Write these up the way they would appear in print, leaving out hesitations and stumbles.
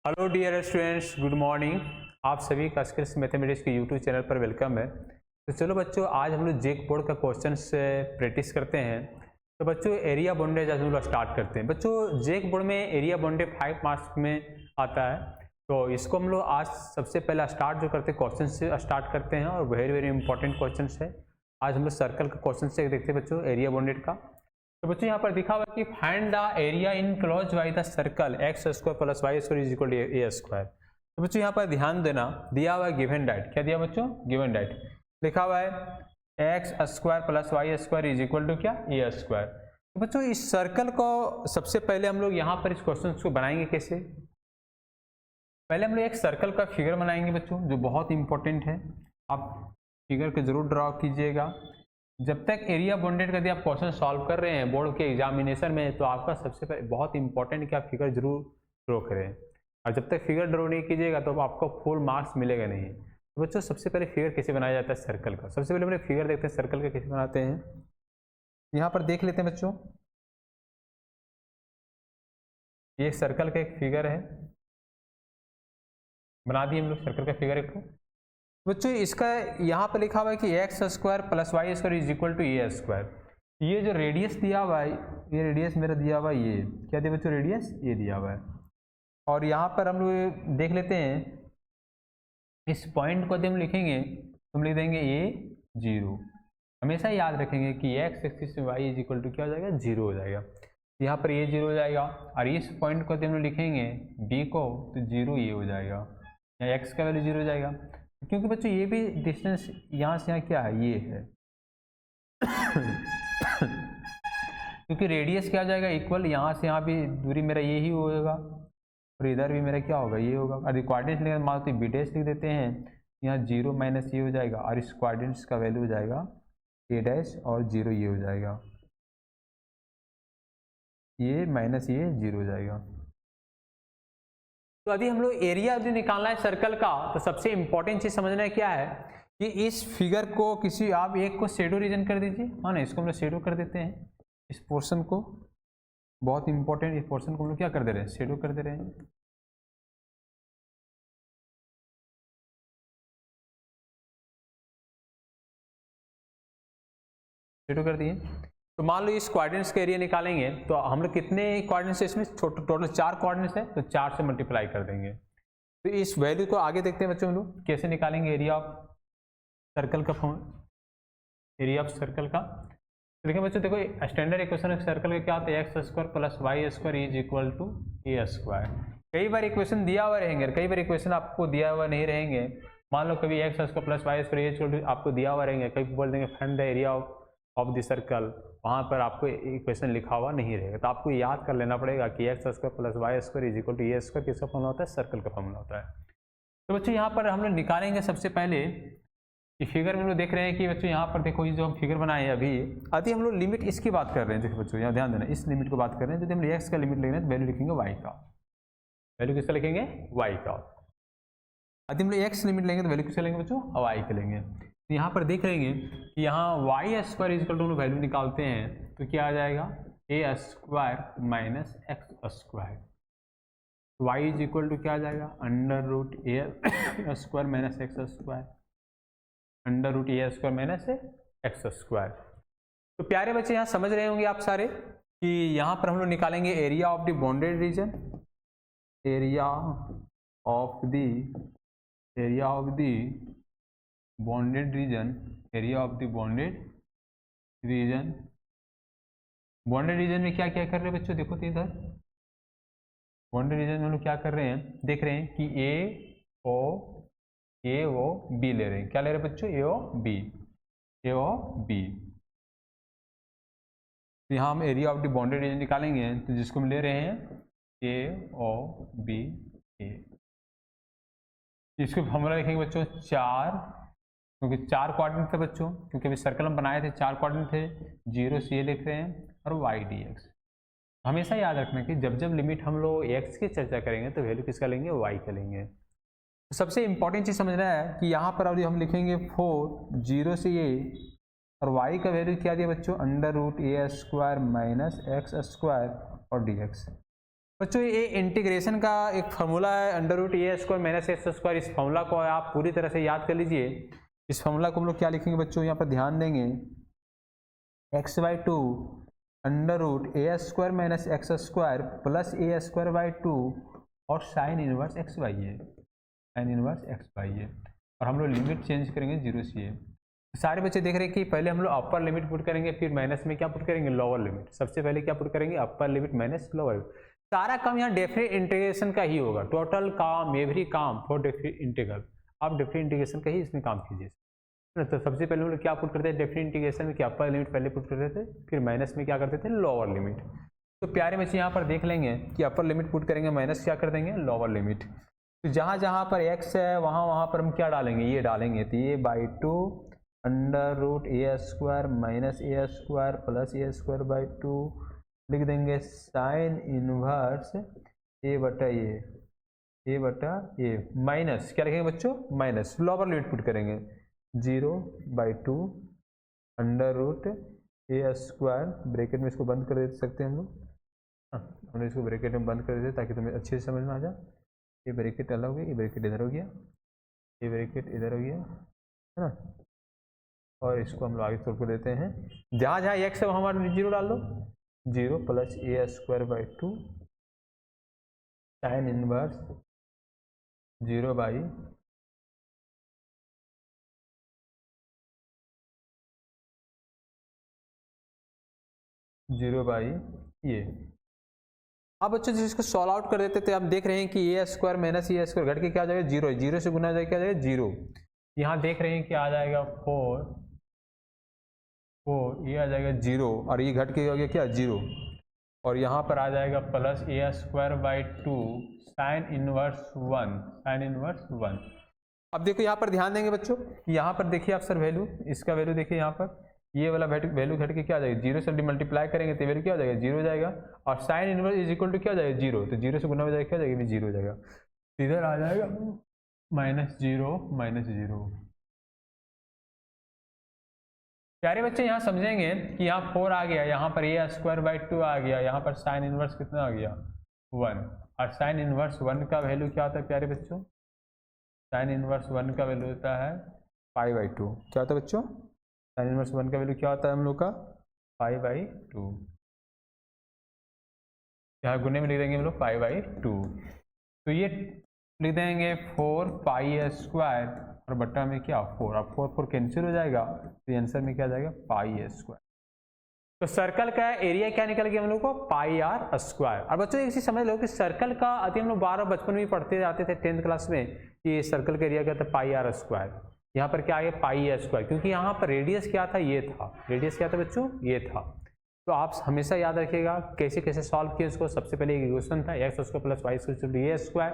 Hello dear students, good morning. आप सभी का स्किल्स मैथमेटिक्स के यूट्यूब चैनल पर वेलकम है। तो चलो बच्चों, आज हम लोग जेक बोर्ड का क्वेश्चन से प्रैक्टिस करते हैं। तो बच्चों, एरिया बॉन्डेज आज हम लोग स्टार्ट करते हैं। बच्चों, जेक बोर्ड में एरिया बॉन्डेज 5 मार्क्स में आता है, तो इसको हम लोग आज सबसे पहला स्टार्ट जो करते हैं क्वेश्चन से स्टार्ट करते हैं, और वेरी वेरी इंपॉर्टेंट क्वेश्चन है। आज हम लोग सर्कल का क्वेश्चन से देखते हैं बच्चों, एरिया बॉन्डेड का। तो बच्चों यहाँ पर दिखा हुआ कि find the area enclosed by the circle x square plus Y square is equal to a square. तो बच्चों यहाँ पर ध्यान देना, दिया हुआ है गिवन डाइट। क्या दिया बच्चों? गिवन डाइट लिखा हुआ है x square plus Y square is equal to क्या? A square. तो बच्चों, इस सर्कल को सबसे पहले हम लोग यहाँ पर इस क्वेश्चन को बनाएंगे कैसे? पहले हम लोग एक सर्कल का फिगर बनाएंगे बच्चों, जो बहुत इंपॉर्टेंट है। आप फिगर को जरूर ड्रॉ कीजिएगा। जब तक एरिया बॉन्डेड का यदि आप क्वेश्चन सॉल्व कर रहे हैं बोर्ड के एग्जामिनेशन में, तो आपका सबसे पहले बहुत इंपॉर्टेंट कि आप फिगर जरूर ड्रॉ करें। और जब तक फिगर ड्रॉ नहीं कीजिएगा तो आपको फुल मार्क्स मिलेगा नहीं। तो बच्चों, सबसे पहले फिगर कैसे बनाया जाता है सर्कल का? सबसे पहले हम लोग फिगर देखते हैं सर्कल का कैसे बनाते हैं। यहाँ पर देख लेते हैं बच्चों, ये सर्कल का एक फिगर है, बना दिए हम लोग सर्कल का फिगर एक को। बच्चों, इसका यहाँ पर लिखा हुआ है कि x square plus Y square is equal to a square. ये जो रेडियस दिया हुआ है, ये रेडियस मेरा दिया हुआ है, ये क्या दिया बच्चों? रेडियस ये दिया हुआ है। और यहाँ पर हम लोग देख लेते हैं, इस पॉइंट को यदि हम लिखेंगे तो हम लिख देंगे ए 0। हमेशा याद रखेंगे कि एक्स एक्सिस से वाई इज इक्वल टू क्या हो जाएगा? 0 हो जाएगा। यहाँ पर ये 0 हो जाएगा, और इस पॉइंट को यदि हम लोग लिखेंगे बी को, तो 0 ये हो जाएगा, या एक्स का वैल्यू 0 हो जाएगा। क्योंकि बच्चों ये भी डिस्टेंस यहाँ से यहाँ क्या है? ये है। क्योंकि रेडियस क्या हो जाएगा? इक्वल, यहाँ से यहाँ भी दूरी मेरा ये ही होगा, और इधर भी मेरा क्या होगा? ये होगा। और कोऑर्डिनेट्स लिखते मानते बी डैश लिख देते हैं, यहाँ 0 माइनस ये हो जाएगा, और इस कोऑर्डिनेट्स का वैल्यू हो जाएगा ए डैश, और 0 ये हो जाएगा, ये माइनस ये 0 हो जाएगा। तो यदि हम लोग एरिया यदि निकालना है सर्कल का, तो सबसे इंपॉर्टेंट चीज समझना है क्या है कि इस फिगर को किसी आप एक को शेडो रीजन कर दीजिए। हाँ ना, इसको हम लोग शेडो कर देते हैं, इस पोर्शन को। बहुत इंपॉर्टेंट, इस पोर्शन को हम लोग क्या कर दे रहे हैं? शेडो कर दे रहे हैं। शेडो कर दिए। तो मान लो इस कोऑर्डिनेट्स का एरिया निकालेंगे, तो हम लोग कितने कोऑर्डिनेट्स है इसमें? टोटल 4 कोऑर्डिनेट्स है, तो 4 से मल्टीप्लाई कर देंगे। तो इस वैल्यू को आगे देखते हैं बच्चों, हम लोग कैसे निकालेंगे एरिया ऑफ सर्कल का एरिया ऑफ सर्कल का। तो देखिए बच्चों, देखो स्टैंडर्ड इक्वेशन ऑफ सर्कल का क्या होता है? X square plus Y square is equal to a square. कई बार इक्वेशन दिया हुआ रहेंगे, कई बार इक्वेशन आपको दिया हुआ नहीं रहेंगे। मान लो कभी x square plus Y square is equal to आपको दिया हुआ रहेंगे, कभी बोल देंगे find the area of the circle, वहाँ पर आपको इक्वेशन लिखा हुआ नहीं रहेगा। तो आपको याद कर लेना पड़ेगा कि x square plus Y square is equal to a square किसका फॉर्मूला होता है? सर्कल का फॉर्मूला होता है। तो बच्चों, यहाँ पर हम लोग निकालेंगे सबसे पहले ये फिगर में लोग देख रहे हैं कि बच्चों यहाँ पर देखो, ये जो हम फिगर बनाए हैं अभी हम लोग लिमिट इसकी बात कर रहे हैं। देखो बच्चों, यहाँ ध्यान देना, इस लिमिट को बात कर रहे हैं। यदि हम एक्स का लिमिट लेंगे तो वैल्यू लिखेंगे वाई का, वैल्यू किसका लिखेंगे? वाई का। यदि हम लोग एक्स लिमिट लेंगे तो वैल्यू किसका लेंगे बच्चों? वाई का लेंगे। तो यहाँ पर देख रहे हैं कि यहाँ Y square equal to value निकालते हैं तो क्या आ जाएगा? ए square minus x square. Y is equal to क्या आ जाएगा? अंडर रूट ए square minus x square, under root ए स्क्वायर माइनस एक्स स्क्वायर। तो प्यारे बच्चे, यहाँ समझ रहे होंगे आप सारे कि यहाँ पर हम लोग निकालेंगे area of the bounded region, area of the bounded region, area of the bounded region. Bounded region में क्या क्या कर रहे हैं बच्चों? देखो तो इधर बॉन्डेड रीजन में हम लोग क्या कर रहे हैं? देख रहे हैं कि ए ओ बी ले रहे हैं। क्या ले रहे हैं बच्चों? A O B. तो यहाँ हम area of the bounded region निकालेंगे, तो जिसको हम ले रहे हैं ए ओ बी ए। इसको फॉर्मूला लिखेंगे बच्चों 4, क्योंकि 4 कोऑर्डिनेट थे बच्चों, क्योंकि अभी सर्कल हम बनाए थे 4 कोऑर्डिनेट थे। 0 से ये लिख रहे हैं, और वाई डी एक्स। हमेशा याद रखना कि जब जब लिमिट हम लोग एक्स की चर्चा करेंगे तो वैल्यू किसका लेंगे? वाई का लेंगे। तो सबसे इंपॉर्टेंट चीज समझना है कि यहाँ पर अभी हम लिखेंगे 4, 0 से ये, और y का वैल्यू क्या दिया बच्चों? अंडर रूट ए स्क्वायर माइनस एक्स स्क्वायर और डी एक्स। बच्चों ये इंटीग्रेशन का एक फार्मूला है अंडर रूट ए स्क्वायर माइनस एक्स स्क्वायर। इस फार्मूला को आप पूरी तरह से याद कर लीजिए। इस फार्मूला को हम लोग क्या लिखेंगे बच्चों, यहाँ पर ध्यान देंगे, X by two under root A square minus x square plus A square by two और sine inverse X by A, sine inverse X by A. और हम लोग लिमिट चेंज करेंगे 0 से ए। सारे बच्चे देख रहे हैं कि पहले हम लोग अपर लिमिट पुट करेंगे, फिर माइनस में क्या पुट करेंगे, लोअर लिमिट। सबसे पहले क्या पुट करेंगे, upper limit minus lower limit. सारा काम यहाँ डेफिनेट इंटीग्रेशन का ही होगा। टोटल काम, एवरी काम फॉर डेफिनेट इंटीग्रल, आप डेफिनेट इंटीग्रेशन का ही इसमें काम कीजिए। तो सबसे पहले हम लोग क्या पुट करते हैं डेफिनेट इंटीग्रेशन में, क्या अपर लिमिट पहले पुट करते थे, फिर माइनस में क्या करते थे, लोअर लिमिट। तो प्यारे बच्चे यहाँ पर देख लेंगे कि अपर लिमिट पुट करेंगे, माइनस क्या कर देंगे, लोअर लिमिट। तो जहाँ जहाँ पर x है वहाँ पर हम क्या डालेंगे, ये डालेंगे। तो ये by two under root A square minus A square plus A square by two लिख देंगे साइन इनवर्स ए बटा ए माइनस क्या लिखेंगे बच्चों, माइनस लोअर लिमिट पुट करेंगे 0 by two under root A square, bracket में इसको बंद कर दे सकते हैं हम लोग। हमने इसको ब्रैकेट में बंद कर देते ताकि तुम्हें अच्छे से समझ में आ जाए। ये ब्रैकेट अलग हो गया, ये ब्रैकेट इधर हो गया, ये ब्रैकेट इधर हो गया, है ना। और इसको हम लोग आगे तौर पर देते हैं, जहाँ जहाँ एक्स है वहाँ हमारे 0 डाल दो। 0 plus A square by two sine inverse 0 by ये। अब बच्चों जिसको सॉल्व आउट कर देते थे, आप देख रहे हैं कि ए स्क्वायर माइनस ए स्क्वायर घट के क्या आ जाएगा, 0। 0 से गुना जाएगा क्या आ जाएगा, 0। यहाँ देख रहे हैं कि आ जाएगा 4, ये आ जाएगा 0 और ये घट के हो गया क्या, 0। और यहाँ पर आ जाएगा plus A square by two sine inverse 1, sign inverse 1। अब देखो यहाँ पर ध्यान देंगे बच्चों, यहाँ पर देखिए आप सर वैल्यू, इसका वैल्यू देखिए यहाँ पर, ये वाला वैल्यू घट के क्या आ जाएगा, 0 से मल्टीप्लाई करेंगे तो वैल्यू क्या हो जाएगा, 0 हो जाएगा। और sine inverse is equal to क्या हो जाएगा, 0। तो 0 से गुना हो जाएगा क्या हो जाएगा, 0 हो जाएगा। इधर आ जाएगा -0 प्यारे बच्चे यहाँ समझेंगे कि यहाँ 4 आ गया, यहाँ पर ए स्क्वायर बाई टू आ गया, यहाँ पर साइन इनवर्स कितना आ गया, 1। और साइन इनवर्स 1 का वैल्यू क्या होता है प्यारे बच्चों, साइन इनवर्स 1 का वैल्यू होता है पाई बाई टू। क्या होता है बच्चों, साइन इनवर्स 1 का वैल्यू क्या होता है हम लोग का, पाई बाई टू। यहाँ गुने में लिख देंगे हम लोग पाई बाई टू। तो ये लिख देंगे 4 पाई स्क्वायर और बट्टा में क्या 4, अब 4 कैंसिल हो जाएगा तो आंसर में क्या आ जाएगा, पाई स्क्वायर। तो सर्कल का एरिया क्या निकल गया हम लोग को, पाई आर स्क्वायर। और बच्चों एक चीज समझ लो कि सर्कल का अति हम लोग 12 बचपन में पढ़ते जाते थे 10th क्लास में कि सर्कल का एरिया क्या था, पाई आर स्क्वायर। यहाँ पर क्या आ गया, पाई ए स्क्वायर, क्योंकि यहाँ पर रेडियस क्या था, ये था। रेडियस क्या था बच्चों, ये था। तो आप हमेशा याद रखिएगा कैसे कैसे सॉल्व किए इसको। सबसे पहले एक इक्वेशन था x square plus Y square A square.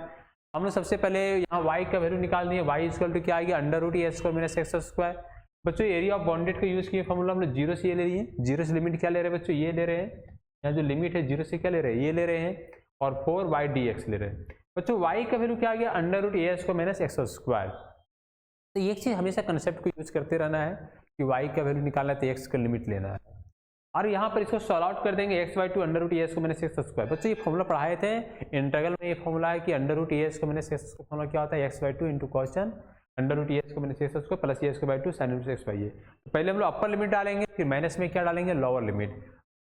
हम लोग सबसे पहले यहाँ वाई का वैल्यू निकाल दिए, वाई इक्वल टू क्या आएगा, अंडर रूट ए स्क्वायर माइनस एक्स स्क्वायर। बच्चों एरिया ऑफ बाउंडेड का यूज किए फॉर्मूला हम लोग 0 से ये ले लिए, 0 से लिमिट क्या ले रहे हैं बच्चों, ये ले रहे हैं। यहाँ जो लिमिट है 0 से क्या ले रहे हैं, ये ले रहे हैं। और 4 वाई डी एक्स ले रहे हैं। बच्चों वाई का वैल्यू क्या आ गया, अंडर रूट ए स्क्वायर माइनस एक्स स्क्वायर। तो एक चीज हमेशा कंसेप्ट को यूज करते रहना है कि y का वैल्यू निकालना है तो x का लिमिट लेना है। और यहाँ पर इसको सॉल्व आउट कर देंगे x by two under root A square minus x square. बच्चों ये फॉर्मूला पढ़ाए थे इंटीग्रल में, ये फॉर्मूला है कि अंडर रूट ए स्क्वायर माइनस एक्स का फॉर्मूला क्या होता है, x by two into cosine under root A square minus x square plus A square by two sine root X by A. तो पहले हम लोग अपर लिमिट डालेंगे, फिर माइनस में क्या डालेंगे, लोअर लिमिट।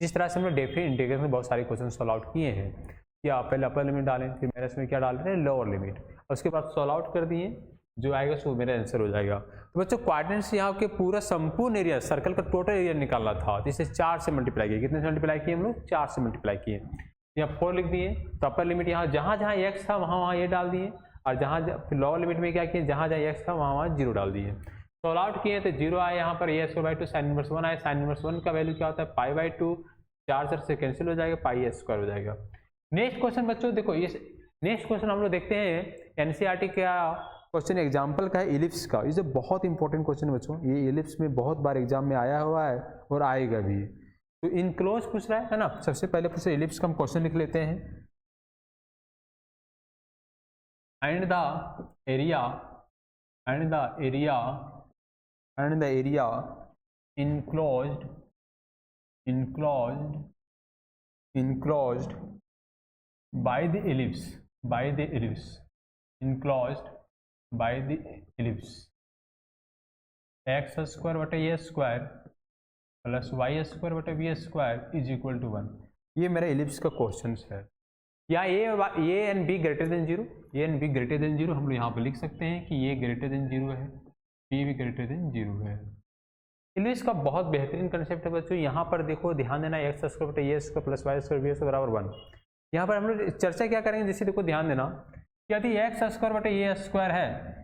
जिस तरह से हम लोग डेफिनेट इंटीग्रेशन में बहुत सारे क्वेश्चन सॉल्व आउट किए हैं, या पहले अपर लिमिट डालें, फिर माइनस में क्या डाल रहे हैं, लोअर लिमिट, और उसके बाद सॉल्व आउट कर दिए, जो आएगा सो मेरा आंसर हो जाएगा। तो बच्चों क्वाड्रेंट से यहाँ के पूरा संपूर्ण एरिया, सर्कल का टोटल एरिया निकालना था, तो इसे 4 से मल्टीप्लाई किए। कितने से मल्टीप्लाई किए हम लोग, 4 से मल्टीप्लाई किए। यहाँ 4 लिख दिए, तो अपर लिमिट यहाँ जहाँ जहाँ x था वहाँ ये डाल दिए, और जहाँ फिर लोअर लिमिट में क्या किए, जहाँ जहाँ x था वहाँ 0 डाल दिए। सॉल्व आउट किए तो 0 आया, यहाँ पर A square by two sine inverse 1 आया। साइन इनवर्स 1 का वैल्यू क्या होता है, पाई बाई टू, 4 से कैंसिल हो जाएगा, पाई ए स्क्वायर हो जाएगा। नेक्स्ट क्वेश्चन बच्चों देखो, ये नेक्स्ट क्वेश्चन हम लोग देखते हैं एनसीईआरटी का क्वेश्चन एग्जाम्पल का है, इलिप्स का। ये बहुत इंपॉर्टेंट क्वेश्चन बच्चों, ये इलिप्स में बहुत बार एग्जाम में आया हुआ है और आएगा भी। तो इनक्लोज पूछ रहा है ना। सबसे पहले पूछे इलिप्स का हम क्वेश्चन लिख लेते हैं। And the area enclosed by the ellipse enclosed by the ellipse x square बटा ए स्क्वायर प्लस वाई स्क्वायर बटा b square is equal to 1। ये मेरा इलिप्स का क्वेश्चन है। या a and b greater than zero, a and b greater than zero हम लोग यहाँ पर लिख सकते हैं कि ये ग्रेटर देन जीरो है, बी भी ग्रेटर देन जीरो है। इलिप्स का बहुत बेहतरीन कंसेप्ट है बच्चों। यहाँ पर देखो ध्यान देना, एक्स स्क्वायर बटा ए square plus Y square B square बराबर 1। यहाँ पर हम लोग चर्चा क्या करेंगे, जैसे देखो ध्यान देना, यदि एक्स स्क्वायर बटा ए स्क्वायर है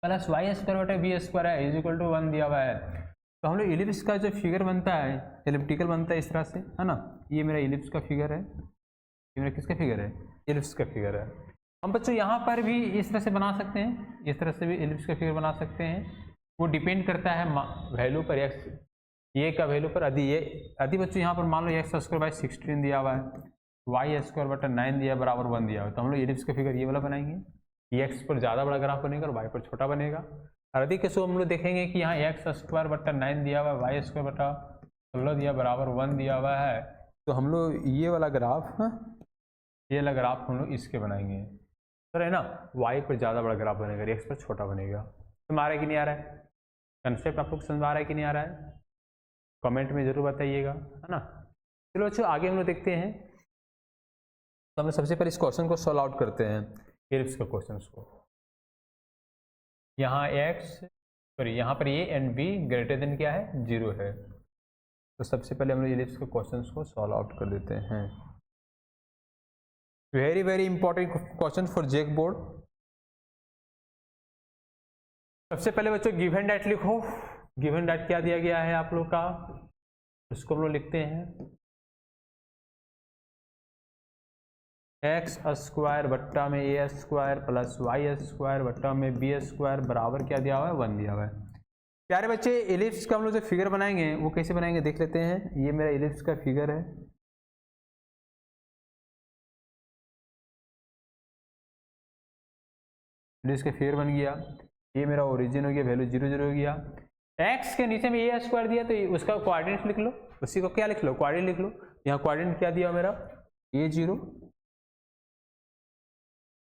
प्लस वाई स्क्वायर बटा बी स्क्वायर है इज इक्वल टू 1 दिया हुआ है, तो हम लोग इलिप्स का जो फिगर बनता है, एलिप्टिकल बनता है इस तरह से, है ना। ये मेरा इलिप्स का फिगर है, ये मेरा किसका फिगर है, इलिप्स का फिगर है। हम बच्चों यहाँ पर भी इस तरह से बना सकते हैं, इस तरह से भी इलिप्स का फिगर बना सकते हैं। वो डिपेंड करता है वैल्यू पर, एक्स ये का वैल्यू पर। यदि बच्चों यहाँ पर मान लो एक्स स्क्वायर बाई 16 दिया हुआ है, वाई स्क्वायर बटा 9 दिया बराबर 1 दिया हुआ है, तो हम लोग इलिप्स का फिगर ये वाला बनाएंगे। ये एक्स पर ज़्यादा बड़ा ग्राफ बनेगा और वाई पर छोटा बनेगा। और यदि कैसे हम लोग देखेंगे कि यहाँ एक्स स्क्वायर बटा 9 दिया हुआ है, वाई स्क्वायर बटा 16 दिया बराबर 1 दिया हुआ है, तो हम लोग ये वाला ग्राफ, ये वाला ग्राफ हम लोग इसके बनाएंगे, सर है ना। वाई पर ज़्यादा बड़ा ग्राफ बनेगा, एक्स पर छोटा बनेगा। समझ आ रहा है कि नहीं आ रहा है कंसेप्ट? आप लोग समझ आ रहा है कि नहीं आ रहा है? कमेंट में जरूर बताइएगा, है ना। चलो अच्छा आगे हम लोग देखते हैं। तो हम लोग सबसे पहले इस क्वेश्चन को सॉल्व आउट करते हैं, इलिप्स का क्वेश्चन को। यहाँ यहाँ पर ए एंड बी ग्रेटर देन क्या है, 0 है। तो सबसे पहले हम लोग इलिप्स के क्वेश्चन को सॉल्व आउट कर देते हैं। Very very important question for Jake board. सबसे पहले बच्चों गिवन डेट लिखो। गिवन डेट क्या दिया गया है आप लोग का, उसको हम लोग लिखते हैं एक्स स्क्वायर बट्टा में ए स्क्वायर प्लस वाई स्क्वायर बट्टा में बी स्क्वायर बराबर क्या दिया हुआ है, 1 दिया हुआ है। प्यारे बच्चे इलिप्स का हम लोग जो फिगर बनाएंगे वो कैसे बनाएंगे देख लेते हैं। ये मेरा इलिप्स का फिगर है, इलिप्स का फिगर बन गया। ये मेरा ओरिजिन हो गया, वैल्यू 0 0 हो गया। एक्स के नीचे में ए स्क्वायर दिया तो उसका कोऑर्डिनेट लिख लो, उसी को क्या लिख लो, कोऑर्डिनेट लिख लो। यहाँ कोऑर्डिनेट क्या दिया मेरा, ए 0,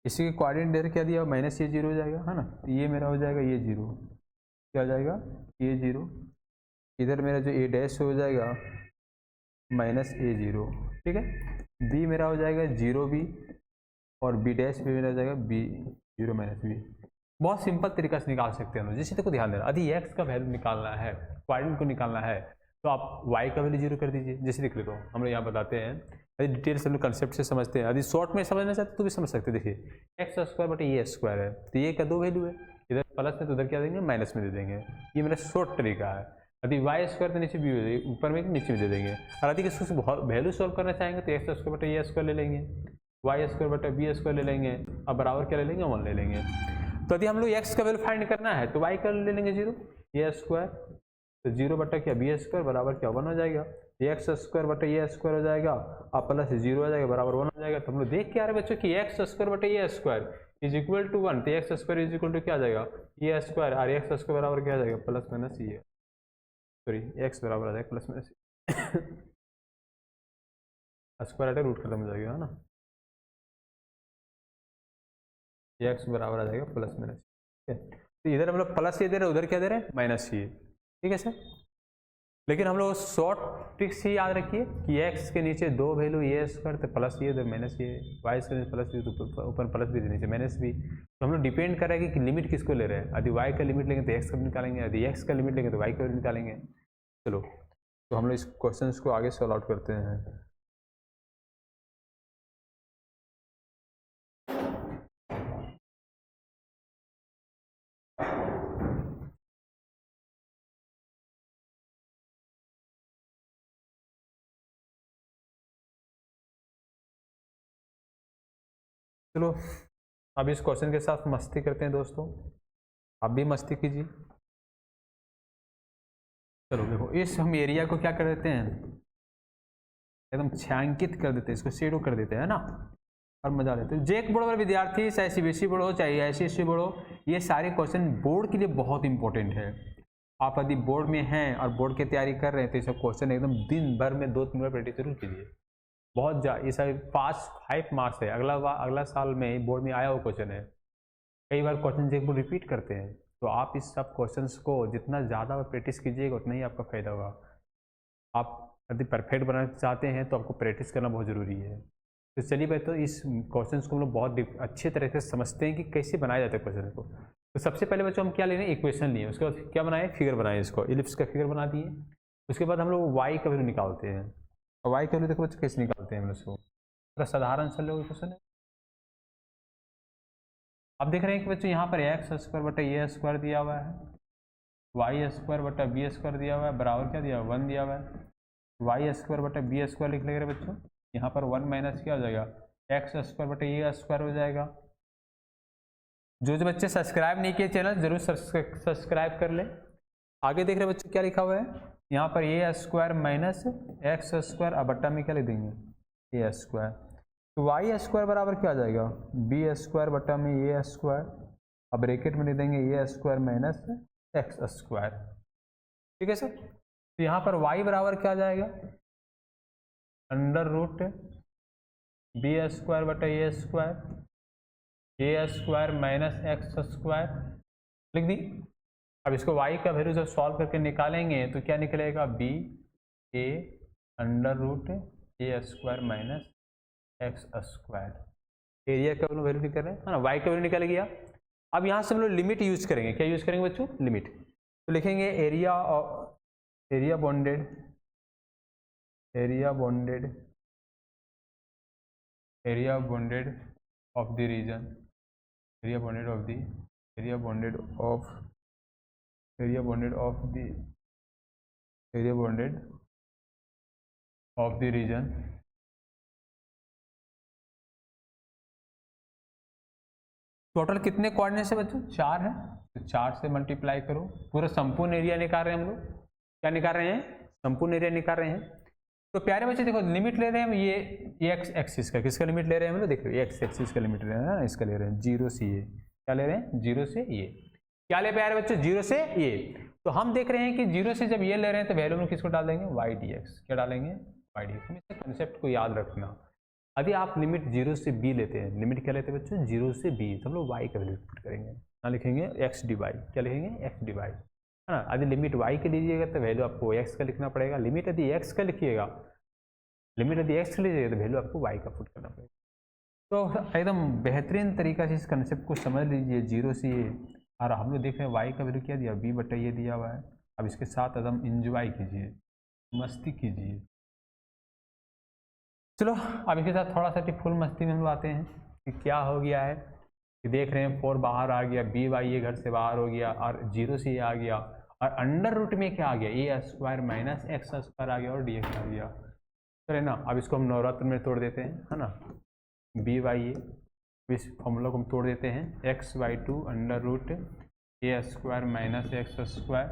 इसी के कोऑर्डिनेट इधर क्या दिया, माइनस ए 0 हो जाएगा, है ना। ये मेरा हो जाएगा ये 0, क्या हो जाएगा ए 0। इधर मेरा जो ए डैश हो जाएगा माइनस ए 0, ठीक है। बी मेरा हो जाएगा 0 बी और बी डैश भी मेरा हो जाएगा बी 0 माइनस बी। बहुत सिंपल तरीका से निकाल सकते हैं हम लोग। जैसे देखो ध्यान देना, यदि एक्स का वैल्यू निकालना है, कोऑर्डिनेट को निकालना है, तो आप वाई का वैल्यू 0 कर दीजिए। जैसे देख लो हम लोग यहाँ बताते हैं, यदि डिटेल से हम लोग कंसेप्ट से समझते हैं। यदि शॉर्ट में समझना चाहते तो भी समझ सकते हैं। देखिए एक्स स्क्वायर बटे ए स्क्वायर है, तो ये का 2 वैल्यू है, इधर प्लस में तो उधर क्या देंगे, माइनस में दे देंगे। ये मेरा शॉर्ट तरीका है। यदि वाई स्क्वायर तो नीचे भी हो जाएगी, ऊपर में नीचे में दे देंगे। और यदि किसी वैल्यू सॉल्व करना चाहेंगे तो एक्स स्क्वायर बटे ए स्क्वायर ले लेंगे, वाई स्क्वायर बटे बी स्क्वायर ले लेंगे, और बराबर क्या ले लेंगे, 1 ले लेंगे। तो यदि हम लोग एक्स का वैल्यू फाइंड करना है तो वाई का ले लेंगे 0, ए स्क्वायर, तो 0 बटा क्या बी स्क्वायर बराबर क्या 1 हो जाएगा। एक्स स्क्वायर बटे ए स्क्वायर हो जाएगा और प्लस 0 हो जाएगा बराबर 1 हो जाएगा। तो हम लोग देख के आ रहे बच्चों कि एक्स स्क्वायर बटे a square is equal to 1, तो x square is equal to क्या आ जाएगा, ए स्क्वायर, और एक्स स्क्वायर बराबर क्या आ जाएगा, plus minus a, sorry x बराबर आ जाएगा प्लस माइनस स्क्वायर हटे रूट खत्म हो जाएगा, है ना। एक्स बराबर आ जाएगा प्लस माइनस, ठीक है। तो इधर हम लोग प्लस ये दे रहे हैं, उधर क्या दे रहे हैं, माइनस ये, ठीक है सर। लेकिन हम लोग शॉर्ट ट्रिक्स ही याद रखिए कि एक्स के नीचे 2 वैल्यू ए स्क्वायर तो प्लस ये उधर माइनस ये, वाई के नीचे प्लस भी तो ऊपर प्लस भी नीचे माइनस भी। तो हम लोग डिपेंड कर रहे हैं कि लिमिट किसको ले रहे हैं। यदि वाई का लिमिट लेंगे तो एक्स का भी निकालेंगे, यदि एक्स का लिमिट लेंगे तो वाई का भी निकालेंगे। चलो तो हम लोग इस क्वेश्चन को आगे सॉल्व आउट करते हैं। चलो अब इस क्वेश्चन के साथ मस्ती करते हैं दोस्तों, आप भी मस्ती कीजिए। चलो देखो इस हम एरिया को क्या कर देते हैं, एकदम छायांकित कर देते हैं, इसको शेडो कर देते हैं ना, और मजा लेते हैं। जेक बोर्ड वाले विद्यार्थी चाहे सीबीएसई बोर्ड हो चाहे आईसीएसई बोर्ड हो, ये सारे क्वेश्चन बोर्ड के लिए बहुत इंपॉर्टेंट है। आप यदि बोर्ड में हैं और बोर्ड की तैयारी कर रहे हैं तो ये सब क्वेश्चन एकदम दिन भर में 2-3 बार प्रैक्टिस जरूर कीजिए। बहुत ये सब 5 मार्क्स है, अगला साल में बोर्ड में आया हुआ क्वेश्चन है। कई बार क्वेश्चन एक बार रिपीट करते हैं, तो आप इस सब क्वेश्चंस को जितना ज़्यादा प्रैक्टिस कीजिएगा उतना ही आपका फायदा होगा। आप यदि परफेक्ट बनाना चाहते हैं तो आपको प्रैक्टिस करना बहुत ज़रूरी है। तो चलिए भाई, तो इस क्वेश्चंस को हम लोग बहुत अच्छे तरह से समझते हैं कि कैसे बनाया जाता है क्वेश्चन को। तो सबसे पहले बच्चों हम क्या ले रहे हैं, इक्वेशन लिए, उसके बाद क्या बनाए, फिगर बनाए, इसको इलिप्स का फिगर बना दिए। उसके बाद हम लोग वाई का वैल्यू निकालते हैं। और वाई का वैल्यू देखो बच्चों कैसे निकालते हैं हम लोग, पूरा साधारण सा लोग क्वेश्चन है। अब देख रहे हैं कि बच्चों यहाँ पर एक्स स्क्वायर बटा ए स्क्वायर दिया हुआ है, वाई स्क्वायर बटा बी स्क्वायर दिया हुआ है, बराबर क्या दिया हुआ है, 1 दिया हुआ है। वाई स्क्वायर बटा बी स्क्वायर लिख लेंगे बच्चों, यहाँ पर 1 माइनस क्या हो जाएगा, एक्स स्क्वायर बटा ए स्क्वायर हो जाएगा। जो बच्चे सब्सक्राइब नहीं किए चैनल जरूर सब्सक्राइब कर ले। आगे देख रहे बच्चों क्या लिखा हुआ है, यहाँ पर A square minus x square, अब बट्टा में क्या लिख देंगे, ए स्क्वायर। तो वाई स्क्वायर बराबर क्या आ जाएगा, बी स्क्वायर बट्टा में ए स्क्वायर, अब ब्रैकेट में लिख देंगे ए स्क्वायर माइनस एक्स स्क्वायर। ठीक है सर। तो यहाँ पर y बराबर क्या आ जाएगा, अंडर रूट बी स्क्वायर बटा ए square, A square minus x square लिख दी। अब इसको y का वैल्यू जब सॉल्व करके निकालेंगे तो क्या निकलेगा, B A under root A square minus x square. Area का वैल्यू निकल रहे हैं, है ना, y का वैल्यू निकल गया। अब यहाँ से हम लोग लिमिट यूज करेंगे, क्या यूज करेंगे बच्चों, लिमिट। तो लिखेंगे area bounded of the region, area bounded of the region total कितने कोऑर्डिनेट्स है बच्चों, 4 है। तो 4 से मल्टीप्लाई करो, पूरा संपूर्ण एरिया निकाल रहे हैं हम लोग, क्या निकाल रहे हैं, संपूर्ण एरिया निकाल रहे हैं। तो प्यारे बच्चे देखो लिमिट ले रहे हैं हम, ये एक्स एक्सिस का, किसका लिमिट ले रहे हैं हम लोग, देखो एक्स एक्सिस का लिमिट ले रहे हैं ना, इसका ले रहे हैं 0 से ये, क्या ले रहे हैं, 0 से ये, क्या ले प्यारे बच्चे, 0 से ये। तो हम देख रहे हैं कि 0 से जब ये ले रहे हैं तो वैल्यू में किसको डाल देंगे, वाई डी एक्स, क्या डालेंगे, वाई डी एक्स। हमेशा कंसेप्ट को याद रखना, यदि आप लिमिट 0 से b लेते हैं, लिमिट क्या लेते हैं बच्चों, 0 से b, तो हम लोग y का वैल्यू पुट करेंगे, यहाँ लिखेंगे x डी वाई, क्या लिखेंगे, x डी वाई, है ना। यदि लिमिट y के लीजिएगा तो वैल्यू आपको x का लिखना पड़ेगा, लिमिट यदि x का लिखिएगा, लिमिट यदि x का लीजिएगा तो वैल्यू आपको y का पुट करना पड़ेगा। तो एकदम बेहतरीन तरीका से इस कंसेप्ट को समझ लीजिए, 0 से ये, और हम लोग देख रहे हैं y का वैल्यू क्या दिया, b बटा ये दिया हुआ है। अब इसके साथ एकदम इंजॉय कीजिए, मस्ती कीजिए। चलो अब इसके साथ थोड़ा सा फुल मस्ती में हम लोग आते हैं कि क्या हो गया है, कि देख रहे हैं 4 बाहर आ गया, बी वाई ये घर से बाहर हो गया, और 0 से ये आ गया, और अंडर रूट में क्या आ गया, ए स्क्वायर माइनस एक्स स्क्वायर आ गया, और डी एक्स आ गया, चले ना। अब इसको हम नवरत्न में तोड़ देते हैं, है ना, बी वाई इस फॉर्मूला को हम तोड़ देते हैं, x by 2 under root A square minus x square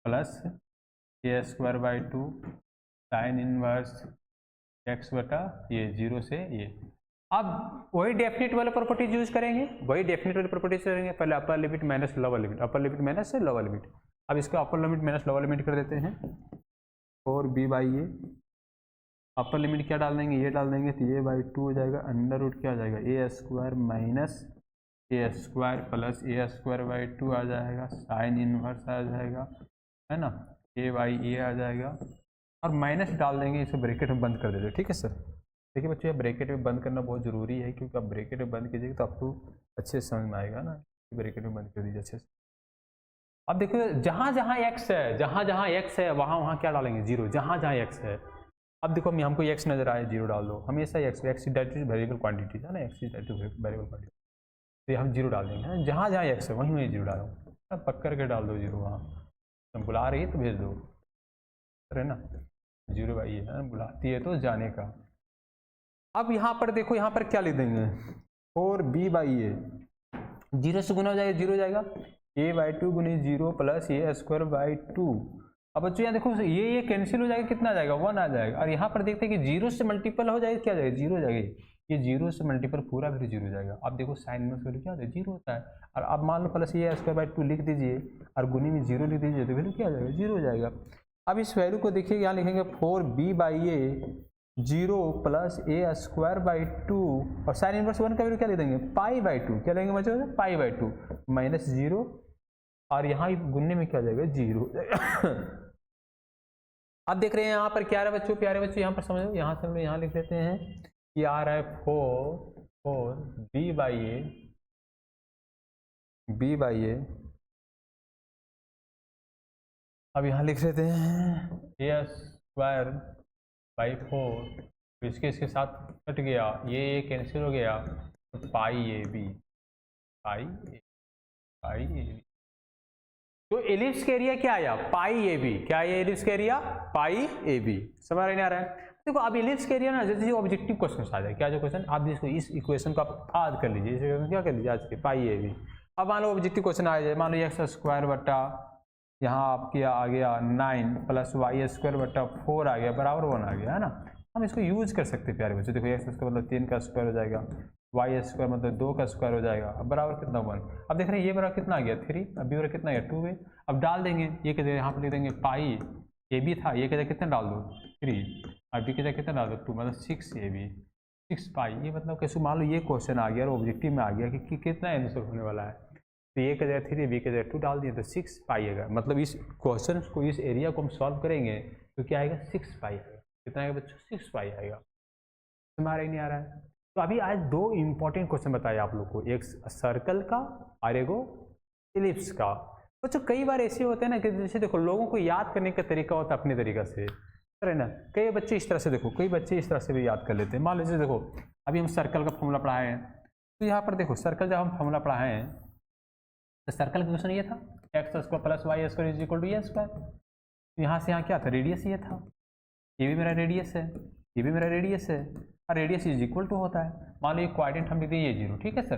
plus A square by 2 sine inverse x बटा ये 0 से ये। अब वही डेफिनेट वाले प्रॉपर्टीज यूज करेंगे, पहले upper limit minus lower limit, upper limit minus lower limit. अब इसका upper limit minus lower limit कर देते हैं, और बी बाई ये, अपर लिमिट क्या डाल देंगे, ये डाल देंगे, तो ये बाई 2 हो जाएगा, अंडर रूट क्या आ जाएगा, ए square minus A square plus A square by 2 आ जाएगा, साइन इनवर्स आ जाएगा, है ना, ए बाई ए आ जाएगा, और माइनस डाल देंगे, इसे ब्रैकेट में बंद कर देते। ठीक है सर। देखिए बच्चों, ये ब्रैकेट में बंद करना बहुत ज़रूरी है, क्योंकि आप ब्रैकेट में बंद कीजिएगा तो आपको अच्छे से समझ में आएगा ना, ब्रैकेट में बंद कर दीजिए अच्छे से। अब देखो जहाँ जहाँ x है वहाँ क्या डालेंगे, 0, जहाँ x है। अब देखो हमको x नजर आए, 0 डाल दो, हमेशा x डायरेक्टली वेरिएबल क्वांटिटी है ना, x डायरेक्टली वेरिएबल क्वांटिटी, तो हम 0 डाल देंगे, है जहाँ x है वहीं मैं 0 डालूँ, पक करके डाल दो 0, वहाँ बुला रही है तो भेज दो, है ना, 0 बाई है, बुलाती है तो जाने का। अब यहाँ पर देखो, यहाँ पर क्या लिख देंगे, 4b बाई ए, 0 से गुना हो जाएगा, 0 हो जाएगा, a बाई 2 गुनी 0 प्लस ए स्क्वायर बाई 2। अब बच्चों यहाँ देखो ये कैंसिल हो जाएगा, कितना आ जाएगा, 1 आ जाएगा, और यहाँ पर देखते हैं कि 0 से मल्टीपल हो जाएगा, क्या आ जाएगा, 0 हो जाएगा, ये 0 से मल्टीपल पूरा वैल्यू 0 हो जाएगा। अब देखो साइन इनवर्स वैल्यू क्या होता है, 0 होता है। और अब मान लो प्लस ये स्क्वायर बाई 2 लिख दीजिए और गुनी में 0 लिख दीजिए तो वैल्यू क्या हो जाएगा, 0 हो जाएगा। अब इस वैल्यू को देखिए यहाँ लिखेंगे 4b/a 0 plus a square by 2 और साइन इनवर्स 1 का वैल्यू क्या लिख देंगे, पाई/2। क्या लेंगे बच्चों, पाई/2 माइनस 0 और यहाँ गुनने में क्या हो जाएगा, 0 हो जाएगा। अब देख रहे हैं यहाँ पर क्या आ रहा है बच्चों, प्यारे बच्चों यहाँ पर समझो, यहाँ से हम यहाँ लिख लेते हैं कि आ रहा है 4b/a अब यहाँ लिख लेते हैं a स्क्वायर बाई 4, इसके साथ कट गया, ये कैंसिल हो गया तो पाई/ab तो एलिप्स का एरिया क्या आया, पाई/ab। क्या है एलिप्स का एरिया, पाई/ab। समझ नहीं आ रहा है। देखो अब एलिप्स का एरिया ना जैसे ऑब्जेक्टिव क्वेश्चन आ जाए, क्या जो क्वेश्चन आप जिसको इस इक्वेशन को आप याद कर लीजिए, इस इक्वेशन क्या कर लीजिए आज के, पाई/ab। अब मान लो ऑब्जेक्टिव क्वेश्चन आ जाए, मान लो एक्स स्क्वायर बट्टा यहाँ आपके आ गया 9 प्लस वाई स्क्वायर बट्टा 4 आ गया बराबर 1 आ गया, है ना। हम इसको यूज कर सकते हैं प्यारे बच्चों। देखो एक्स स्क्वायर मतलब 3 का स्क्वायर हो जाएगा, वाई स्क्वायर मतलब 2 का स्क्वायर हो जाएगा, अब बराबर कितना 1। अब देख रहे हैं ये बराबर कितना आ गया 3, अब बी बराबर कितना आ गया 2 है। अब डाल देंगे, ये कहते हैं यहाँ पर लिख देंगे पाई AB था, ये कहते कितना डाल दो 3, अब बी कहते कितना डाल दो 2 मतलब 6AB 6 पाई। ये मतलब कैसे मान लो ये क्वेश्चन आ गया और ऑब्जेक्टिव में आ गया कि कितना आंसर होने वाला है, तो ए की जगह 3 बी की जगह 2 डाल दिए तो 6 पाई आएगा। मतलब इस क्वेश्चन को, इस एरिया को हम सॉल्व करेंगे तो क्या आएगा, 6 पाई आएगा। कितना आएगा बच्चों, 6 पाई आएगा। हमारा ही नहीं आ रहा है। तो अभी आज 2 इंपॉर्टेंट क्वेश्चन बताए आप लोग को, एक सर्कल का और एगो एलिप्स का। बच्चों कई बार ऐसे होते हैं ना कि जैसे देखो लोगों को याद करने का तरीका होता है अपने तरीका से, है ना। कई बच्चे इस तरह से, देखो कई बच्चे इस तरह से भी याद कर लेते हैं। मान लीजिए देखो अभी हम सर्कल का फॉर्मूला पढ़ाए हैं, तो यहाँ पर देखो सर्कल जब हम फॉर्मूला पढ़ाए हैं तो सर्कल का क्वेश्चन ये था x square plus Y square is equal to a square. यहाँ से यहाँ क्या था, रेडियस ये था, ये भी मेरा रेडियस है, ये भी मेरा रेडियस है, और रेडियस इज इक्वल टू होता है। मान लो ये क्वाड्रेंट हम लिख दें ये 0, ठीक है सर।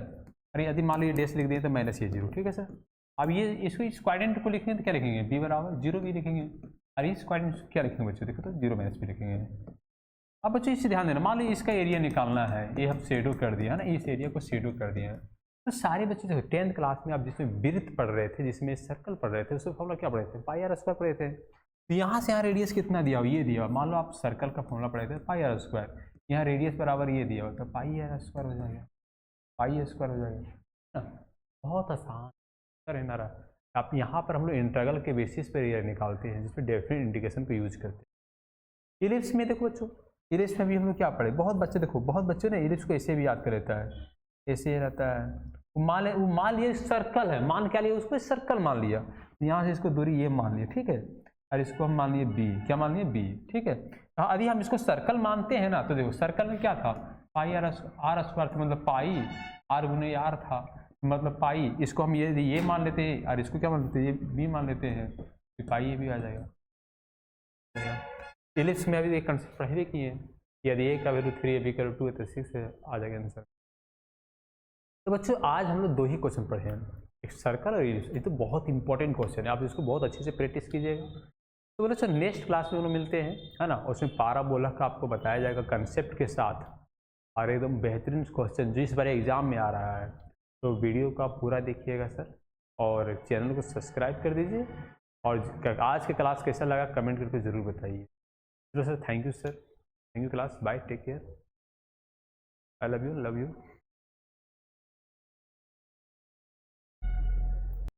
अरे यदि मान लो ये डेस लिख दें तो माइनस ये 0, ठीक है सर। अब ये इसको इस क्वाड्रेंट को लिखेंगे तो क्या लिखेंगे, बी बराबर 0 भी लिखेंगे, और इस क्वाड्रेंट को क्या लिखेंगे बच्चों, देखो तो 0 माइनस भी लिखेंगे। अब बच्चों इससे ध्यान देना, मान लो इसका एरिया निकालना है, ये हम शेडो कर दिया है ना, इस एरिया को शेडो कर दिया है। तो सारे बच्चे देखो 10th क्लास में आप जिसमें वृत्त पढ़ रहे थे, जिसमें सर्कल पढ़ रहे थे, उसमें फॉर्मूला क्या पढ़े थे, पाई आर स्क्वायर पढ़े थे। तो यहाँ से यहाँ रेडियस कितना दिया हो, ये दिया। मान लो आप सर्कल का फॉर्मूला पढ़े थे पाई आर स्क्वायर, यहाँ रेडियस बराबर ये दिया हो तो पाई आर स्क्वायर हो जाएगा, पाई स्क्वायर हो जाएगा। बहुत आसान सर है ना। आप यहाँ पर हम लोग इंटीग्रल के बेसिस पर एरिया निकालते हैं, जिसमें डेफिनेट इंटीग्रेशन को यूज करते हैं। इलिप्स में देखो बच्चों, इलिप्स में भी हम लोग क्या पढ़े, बहुत बच्चे देखो, बहुत बच्चों ने इलिप्स को ऐसे भी याद कर लेता है, ऐसे रहता है। मान लिया सर्कल है, मान क्या लिया उसको, सर्कल मान लिया, यहाँ से इसको दूरी ये मान लिया, ठीक है, और इसको हम मान लिए बी, क्या मान लिए बी, ठीक है। यदि हम इसको सर्कल मानते हैं ना, तो देखो सर्कल में क्या था, पाई आर स्क्वायर था, मतलब पाई आर गुने आर था, मतलब पाई। इसको हम ये मान लेते हैं और इसको क्या मान लेते हैं, ये बी मान लेते हैं, तो पाई ये भी आ जाएगा। इलिप्स में अभी एक कंसेप्ट पढ़े किए हैं, यदि ए का वैल्यू 3 है, बी का वैल्यू 2 है तो 6 है, आ जाएगा आंसर। तो बच्चों आज हम लोग 2 ही क्वेश्चन पढ़े हैं, एक सर्कल और इलिप्स। ये तो बहुत इंपॉर्टेंट क्वेश्चन है, आप इसको बहुत अच्छे से प्रैक्टिस कीजिएगा। तो बोले सर नेक्स्ट क्लास में हम लोग मिलते हैं, है ना। उसमें पाराबोला का आपको बताया जाएगा कंसेप्ट के साथ, और एकदम बेहतरीन क्वेश्चन जो इस बार एग्जाम में आ रहा है। तो वीडियो का पूरा देखिएगा सर, और चैनल को सब्सक्राइब कर दीजिए, और आज के क्लास कैसा लगा कमेंट करके ज़रूर बताइए। चलो sir, thank you sir, thank you class, bye, take care, I love you.